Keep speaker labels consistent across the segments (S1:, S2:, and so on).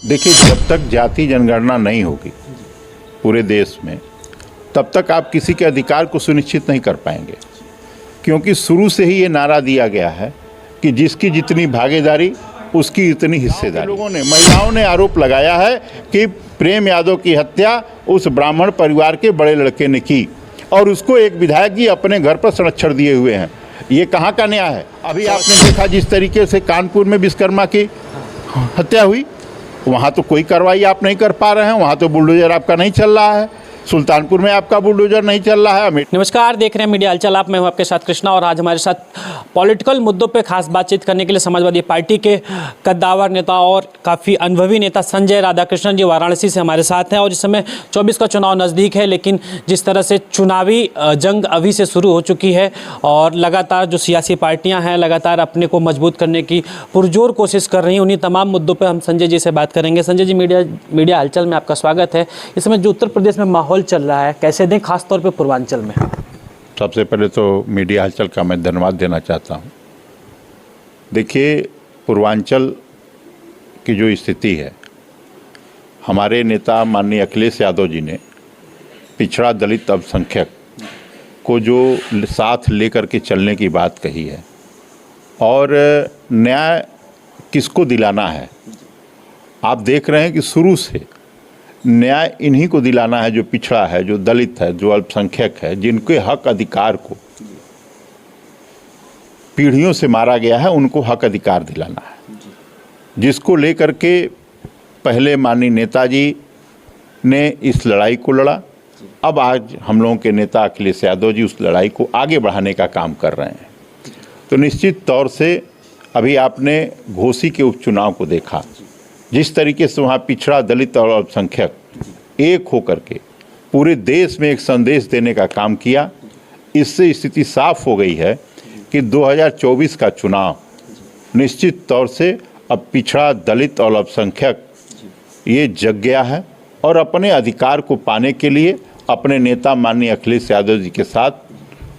S1: देखिए, जब तक जाति जनगणना नहीं होगी पूरे देश में, तब तक आप किसी के अधिकार को सुनिश्चित नहीं कर पाएंगे, क्योंकि शुरू से ही ये नारा दिया गया है कि जिसकी जितनी भागीदारी उसकी इतनी हिस्सेदारी। महिलाओं ने आरोप लगाया है कि प्रेम यादव की हत्या उस ब्राह्मण परिवार के बड़े लड़के ने की और उसको एक विधायक जी अपने घर पर संरक्षण दिए हुए हैं। ये कहाँ का न्याय है? अभी आपने देखा जिस तरीके से कानपुर में विश्वकर्मा की हत्या हुई, वहाँ तो कोई कार्रवाई आप नहीं कर पा रहे हैं, वहाँ तो बुलडोजर आपका नहीं चल रहा है, सुल्तानपुर में आपका बुलडोजर नहीं चल रहा है।
S2: नमस्कार, देख रहे हैं मीडिया हलचल। मैं हूं आपके साथ कृष्णा और आज हमारे साथ पॉलिटिकल मुद्दों पे खास बातचीत करने के लिए समाजवादी पार्टी के कद्दावर नेता और काफ़ी अनुभवी नेता संजय राधाकृष्णन जी वाराणसी से हमारे साथ हैं। और इस समय 24 का चुनाव नज़दीक है, लेकिन जिस तरह से चुनावी जंग अभी से शुरू हो चुकी है और लगातार जो सियासी पार्टियाँ हैं लगातार अपने को मजबूत करने की पुरजोर कोशिश कर रही हैं, उन्हीं तमाम मुद्दों पर हम संजय जी से बात करेंगे। संजय जी, मीडिया हलचल में आपका स्वागत है। इस समय जो उत्तर प्रदेश में माहौल चल रहा है, कैसे दें, खासतौर पे पूर्वांचल में?
S1: सबसे पहले तो मीडिया हलचल का मैं धन्यवाद देना चाहता हूं। देखिए, पूर्वांचल की जो स्थिति है, हमारे नेता माननीय अखिलेश यादव जी ने पिछड़ा दलित अल्पसंख्यक को जो साथ लेकर के चलने की बात कही है और न्याय किसको दिलाना है, आप देख रहे हैं कि शुरू से न्याय इन्हीं को दिलाना है जो पिछड़ा है, जो दलित है, जो अल्पसंख्यक है, जिनके हक अधिकार को पीढ़ियों से मारा गया है, उनको हक अधिकार दिलाना है, जिसको लेकर के पहले माननीय नेताजी ने इस लड़ाई को लड़ा। अब आज हम लोगों के नेता अखिलेश यादव जी उस लड़ाई को आगे बढ़ाने का काम कर रहे हैं। तो निश्चित तौर से अभी आपने घोसी के उपचुनाव को देखा, जिस तरीके से वहाँ पिछड़ा दलित और अल्पसंख्यक एक होकर के पूरे देश में एक संदेश देने का काम किया। इससे स्थिति साफ हो गई है कि 2024 का चुनाव निश्चित तौर से अब पिछड़ा दलित और अल्पसंख्यक ये जग गया है और अपने अधिकार को पाने के लिए अपने नेता माननीय अखिलेश यादव जी के साथ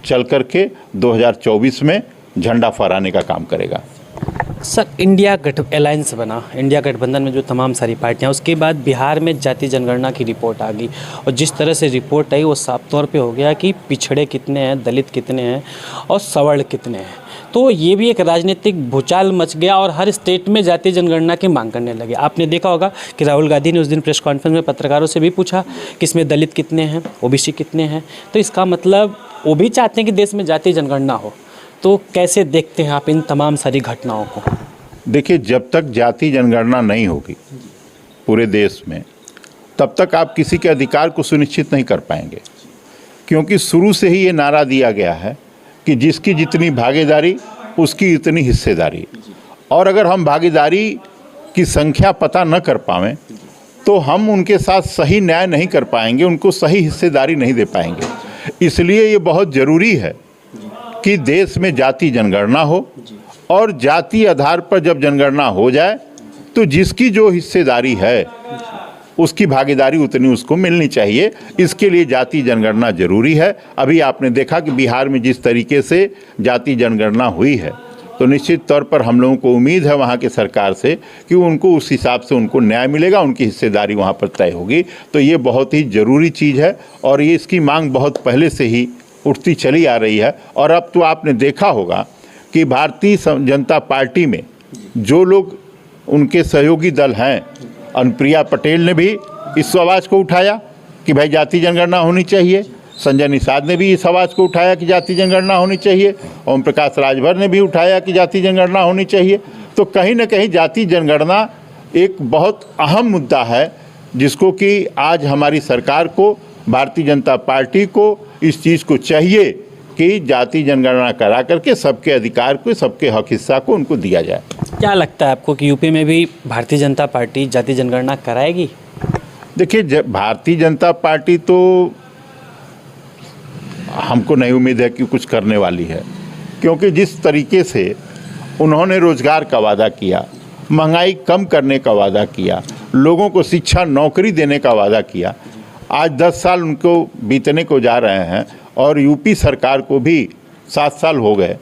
S1: चल कर के 2024 में झंडा फहराने का काम करेगा।
S2: सर, इंडिया अलायंस बना, इंडिया गठबंधन में जो तमाम सारी पार्टियां, उसके बाद बिहार में जाति जनगणना की रिपोर्ट आ गई और जिस तरह से रिपोर्ट आई वो साफ तौर पे हो गया कि पिछड़े कितने हैं, दलित कितने हैं और सवर्ण कितने हैं। तो ये भी एक राजनीतिक भूचाल मच गया और हर स्टेट में जाति जनगणना की मांग करने लगे। आपने देखा होगा कि राहुल गांधी ने उस दिन प्रेस कॉन्फ्रेंस में पत्रकारों से भी पूछा कि इसमें दलित कितने हैं, ओबीसी कितने हैं। तो इसका मतलब वो भी चाहते हैं कि देश में जाति जनगणना हो। तो कैसे देखते हैं आप इन तमाम सारी घटनाओं को?
S1: देखिए, जब तक जाति जनगणना नहीं होगी पूरे देश में, तब तक आप किसी के अधिकार को सुनिश्चित नहीं कर पाएंगे, क्योंकि शुरू से ही ये नारा दिया गया है कि जिसकी जितनी भागीदारी उसकी इतनी हिस्सेदारी। और अगर हम भागीदारी की संख्या पता न कर पाएं तो हम उनके साथ सही न्याय नहीं कर पाएंगे, उनको सही हिस्सेदारी नहीं दे पाएंगे। इसलिए ये बहुत ज़रूरी है कि देश में जाति जनगणना हो और जाति आधार पर जब जनगणना हो जाए तो जिसकी जो हिस्सेदारी है उसकी भागीदारी उतनी उसको मिलनी चाहिए। इसके लिए जाति जनगणना जरूरी है। अभी आपने देखा कि बिहार में जिस तरीके से जाति जनगणना हुई है, तो निश्चित तौर पर हम लोगों को उम्मीद है वहाँ के सरकार से कि उनको उस हिसाब से उनको न्याय मिलेगा, उनकी हिस्सेदारी वहाँ पर तय होगी। तो ये बहुत ही ज़रूरी चीज़ है और ये इसकी मांग बहुत पहले से ही उठती चली आ रही है। और अब तो आपने देखा होगा कि भारतीय जनता पार्टी में जो लोग उनके सहयोगी दल हैं, अनुप्रिया पटेल ने भी इस आवाज़ को उठाया कि भाई जाति जनगणना होनी चाहिए। संजय निषाद ने भी इस आवाज़ को उठाया कि जाति जनगणना होनी चाहिए। ओम प्रकाश राजभर ने भी उठाया कि जाति जनगणना होनी चाहिए। तो कहीं ना कहीं जाति जनगणना एक बहुत अहम मुद्दा है, जिसको कि आज हमारी सरकार को, भारतीय जनता पार्टी को इस चीज़ को चाहिए कि जाति जनगणना करा करके सबके अधिकार को, सबके हक हिस्सा को उनको दिया जाए।
S2: क्या लगता है आपको कि यूपी में भी भारतीय जनता पार्टी जाति जनगणना कराएगी?
S1: देखिए, भारतीय जनता पार्टी तो हमको नहीं उम्मीद है कि कुछ करने वाली है, क्योंकि जिस तरीके से उन्होंने रोजगार का वादा किया, महंगाई कम करने का वादा किया, लोगों को शिक्षा नौकरी देने का वादा किया, आज 10 साल उनको बीतने को जा रहे हैं और यूपी सरकार को भी 7 साल हो गए,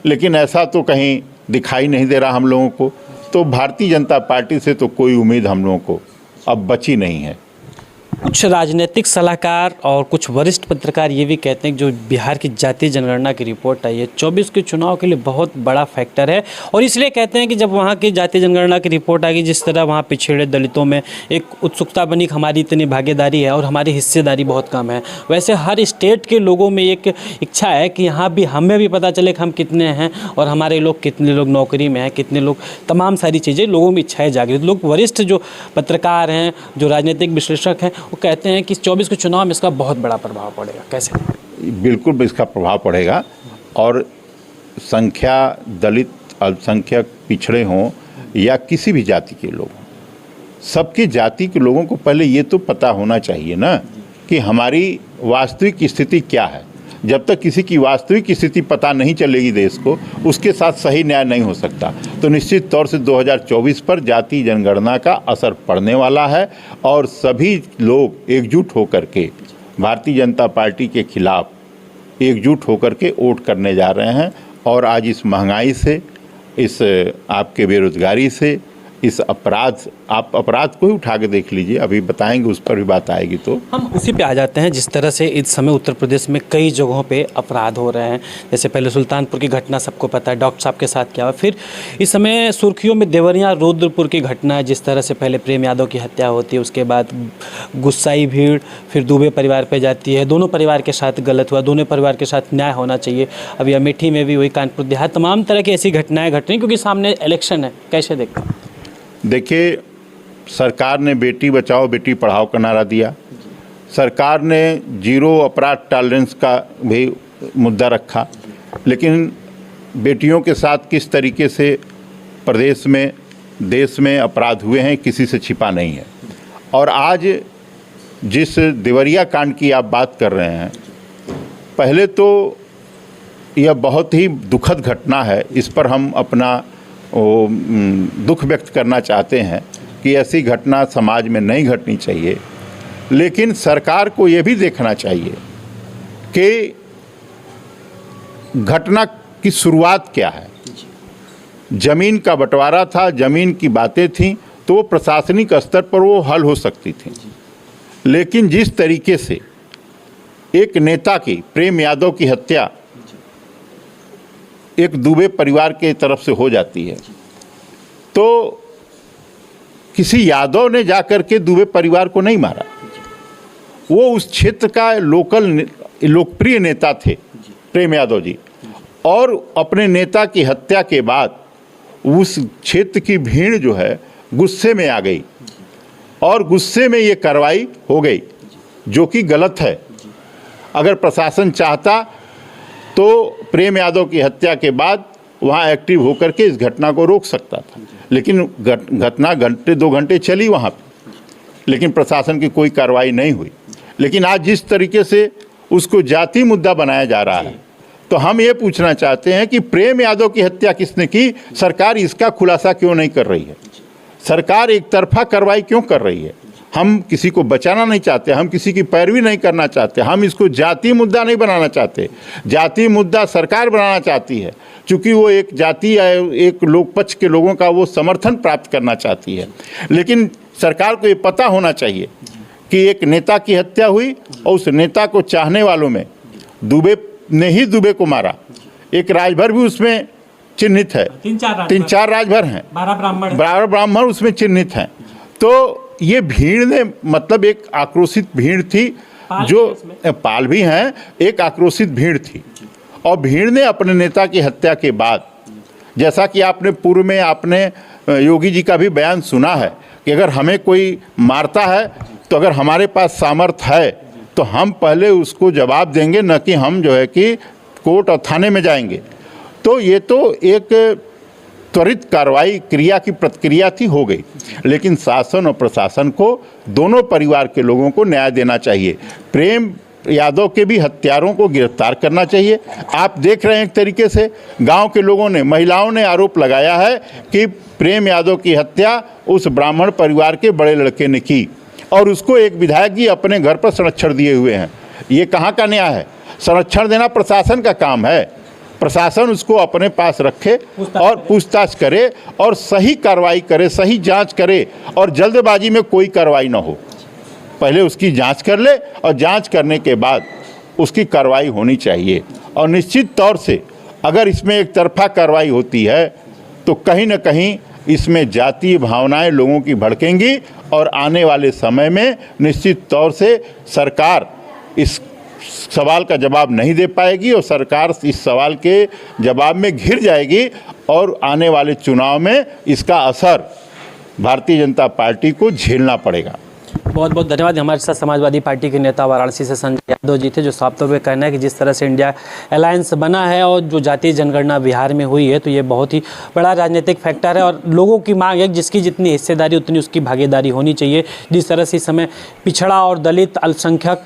S1: लेकिन ऐसा तो कहीं दिखाई नहीं दे रहा हम लोगों को तो भारतीय जनता पार्टी से तो कोई उम्मीद हम लोगों को अब बची नहीं है।
S2: कुछ राजनीतिक सलाहकार और कुछ वरिष्ठ पत्रकार ये भी कहते हैं कि जो बिहार की जातीय जनगणना की रिपोर्ट आई है 24 के चुनाव के लिए बहुत बड़ा फैक्टर है, और इसलिए कहते हैं कि जब वहाँ की जातीय जनगणना की रिपोर्ट आएगी, जिस तरह वहाँ पिछड़े दलितों में एक उत्सुकता बनी कि हमारी इतनी भागीदारी है और हमारी हिस्सेदारी बहुत कम है, वैसे हर स्टेट के लोगों में एक इच्छा है कि यहाँ भी हमें भी पता चले कि हम कितने हैं और हमारे लोग कितने लोग नौकरी में हैं, कितने लोग, तमाम सारी चीज़ें लोगों में इच्छाएँ जागृत। लोग वरिष्ठ जो पत्रकार हैं, जो राजनीतिक विश्लेषक हैं, वो कहते हैं कि 24 के चुनाव में इसका बहुत बड़ा प्रभाव पड़ेगा। कैसे?
S1: बिल्कुल इसका प्रभाव पड़ेगा, और संख्या दलित, अल्पसंख्यक, पिछड़े हों या किसी भी जाति के लोग हों, सबकी जाति के लोगों को पहले ये तो पता होना चाहिए ना कि हमारी वास्तविक स्थिति क्या है। जब तक किसी की वास्तविक स्थिति पता नहीं चलेगी देश को, उसके साथ सही न्याय नहीं हो सकता। तो निश्चित तौर से 2024 पर जातीय जनगणना का असर पड़ने वाला है, और सभी लोग एकजुट होकर के भारतीय जनता पार्टी के खिलाफ एकजुट होकर के वोट करने जा रहे हैं। और आज इस महंगाई से, इस आपके बेरोजगारी से, इस अपराध, आप अपराध को ही उठा के देख लीजिए, अभी बताएंगे, उस पर भी बात आएगी। तो
S2: हम उसी पे आ जाते हैं, जिस तरह से इस समय उत्तर प्रदेश में कई जगहों पे अपराध हो रहे हैं। जैसे पहले सुल्तानपुर की घटना सबको पता है, डॉक्टर साहब के साथ क्या हुआ। फिर इस समय सुर्खियों में देवरिया रुद्रपुर की घटना है, जिस तरह से पहले प्रेम यादव की हत्या होती है, उसके बाद गुस्साई भीड़ फिर दुबे परिवार पर जाती है। दोनों परिवार के साथ गलत हुआ, दोनों परिवार के साथ न्याय होना चाहिए। अभी अमेठी में भी वही, कानपुर देहात, तमाम तरह की ऐसी घटनाएँ घट रही क्योंकि सामने इलेक्शन है। कैसे देखते हैं?
S1: देखिए, सरकार ने बेटी बचाओ बेटी पढ़ाओ का नारा दिया, सरकार ने जीरो अपराध टॉलरेंस का भी मुद्दा रखा, लेकिन बेटियों के साथ किस तरीके से प्रदेश में, देश में अपराध हुए हैं, किसी से छिपा नहीं है। और आज जिस देवरिया कांड की आप बात कर रहे हैं, पहले तो यह बहुत ही दुखद घटना है, इस पर हम अपना दुख व्यक्त करना चाहते हैं कि ऐसी घटना समाज में नहीं घटनी चाहिए। लेकिन सरकार को ये भी देखना चाहिए कि घटना की शुरुआत क्या है। ज़मीन का बंटवारा था, ज़मीन की बातें थीं, तो प्रशासनिक स्तर पर वो हल हो सकती थी। लेकिन जिस तरीके से एक नेता की, प्रेम यादव की हत्या एक दुबे परिवार के तरफ से हो जाती है, तो किसी यादव ने जाकर के दुबे परिवार को नहीं मारा, वो उस क्षेत्र का लोकप्रिय नेता थे प्रेम यादव जी, और अपने नेता की हत्या के बाद उस क्षेत्र की भीड़ जो है गुस्से में आ गई, और गुस्से में ये कार्रवाई हो गई, जो कि गलत है। अगर प्रशासन चाहता तो प्रेम यादव की हत्या के बाद वहाँ एक्टिव होकर के इस घटना को रोक सकता था, लेकिन घटना घंटे 2 घंटे चली वहाँ पे, लेकिन प्रशासन की कोई कार्रवाई नहीं हुई। लेकिन आज जिस तरीके से उसको जाति मुद्दा बनाया जा रहा है, तो हम ये पूछना चाहते हैं कि प्रेम यादव की हत्या किसने की, सरकार इसका खुलासा क्यों नहीं कर रही है? सरकार एक तरफा कार्रवाई क्यों कर रही है? हम किसी को बचाना नहीं चाहते, हम किसी की पैरवी नहीं करना चाहते, हम इसको जातीय मुद्दा नहीं बनाना चाहते। जातीय मुद्दा सरकार बनाना चाहती है, क्योंकि वो एक जाति या एक लोक पक्ष के लोगों का वो समर्थन प्राप्त करना चाहती है। लेकिन सरकार को ये पता होना चाहिए कि एक नेता की हत्या हुई, और उस नेता को चाहने वालों में दुबे ने ही दुबे को मारा। एक राजभर भी उसमें चिन्हित है, 3-4 राजभर हैं, 12 ब्राह्मण उसमें चिन्हित हैं। तो ये भीड़ ने, मतलब एक आक्रोशित भीड़ थी, जो पाल भी हैं, एक आक्रोशित भीड़ थी, और भीड़ ने अपने नेता की हत्या के बाद, जैसा कि आपने पूर्व में आपने योगी जी का भी बयान सुना है कि अगर हमें कोई मारता है तो अगर हमारे पास सामर्थ्य है तो हम पहले उसको जवाब देंगे, न कि हम जो है कि कोर्ट और थाने में जाएंगे। तो ये तो एक त्वरित कार्रवाई क्रिया की प्रतिक्रिया थी, हो गई। लेकिन शासन और प्रशासन को, दोनों परिवार के लोगों को न्याय देना चाहिए। प्रेम यादव के भी हत्यारों को गिरफ्तार करना चाहिए। आप देख रहे हैं एक तरीके से गांव के लोगों ने, महिलाओं ने आरोप लगाया है कि प्रेम यादव की हत्या उस ब्राह्मण परिवार के बड़े लड़के ने की, और उसको एक विधायक जी अपने घर पर संरक्षण दिए हुए हैं। ये कहाँ का न्याय है? संरक्षण देना प्रशासन का काम है। प्रशासन उसको अपने पास रखे और पूछताछ करे और सही कार्रवाई करे, सही जांच करे और जल्दबाजी में कोई कार्रवाई ना हो। पहले उसकी जांच कर ले और जांच करने के बाद उसकी कार्रवाई होनी चाहिए। और निश्चित तौर से अगर इसमें एक तरफा कार्रवाई होती है तो कहीं ना कहीं इसमें जातीय भावनाएं लोगों की भड़केंगी और आने वाले समय में निश्चित तौर से सरकार इस सवाल का जवाब नहीं दे पाएगी और सरकार इस सवाल के जवाब में घिर जाएगी और आने वाले चुनाव में इसका असर भारतीय जनता पार्टी को झेलना पड़ेगा।
S2: बहुत बहुत धन्यवाद। हमारे साथ समाजवादी पार्टी के नेता वाराणसी से संजय यादव जी थे, जो साफ तौर पे कहना है कि जिस तरह से इंडिया अलायंस बना है और जो जातीय जनगणना बिहार में हुई है तो ये बहुत ही बड़ा राजनीतिक फैक्टर है और लोगों की मांग है जिसकी जितनी हिस्सेदारी उतनी उसकी भागीदारी होनी चाहिए। जिस तरह से इस समय पिछड़ा और दलित अल्पसंख्यक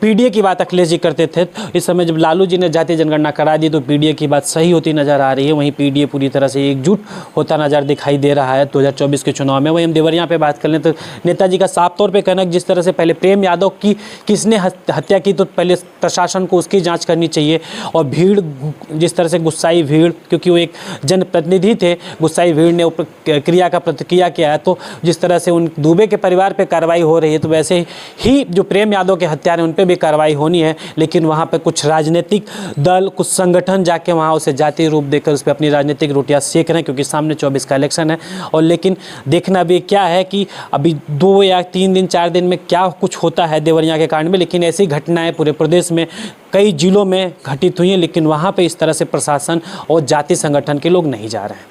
S2: पीडीए की बात अखिलेश जी करते थे, इस समय जब लालू जी ने जातीय जनगणना करा दी तो पीडीए की बात सही होती नजर आ रही है। वहीं पीडीए पूरी तरह से एकजुट होता नजर दिखाई दे रहा है 2024 के चुनाव में। वहीं हम देवरिया पे बात कर लें तो नेताजी का साफ तौर पर कहना है जिस तरह से पहले प्रेम यादव की किसने हत्या की तो पहले प्रशासन को उसकी जांच करनी चाहिए। और भीड़, जिस तरह से गुस्साई भीड़, क्योंकि वो एक जनप्रतिनिधि थे, गुस्साई भीड़ ने क्रिया का प्रतिक्रिया किया है, तो जिस तरह से उन दुबे के परिवार पे कार्रवाई हो रही है तो वैसे ही जो प्रेम यादव के हत्यारे उन पर भी कार्रवाई होनी है। लेकिन वहाँ पर कुछ राजनीतिक दल, कुछ संगठन जाके वहाँ उसे जातीय रूप देकर उस पर अपनी राजनीतिक रोटियाँ सेक रहे हैं, क्योंकि सामने 24 का इलेक्शन है। और लेकिन देखना भी क्या है कि अभी 2 या 3 दिन 4 दिन में क्या कुछ होता है देवरिया के कांड में। लेकिन ऐसी घटनाएं पूरे प्रदेश में कई जिलों में घटित हुई हैं, लेकिन वहाँ पे इस तरह से प्रशासन और जाति संगठन के लोग नहीं जा रहे हैं।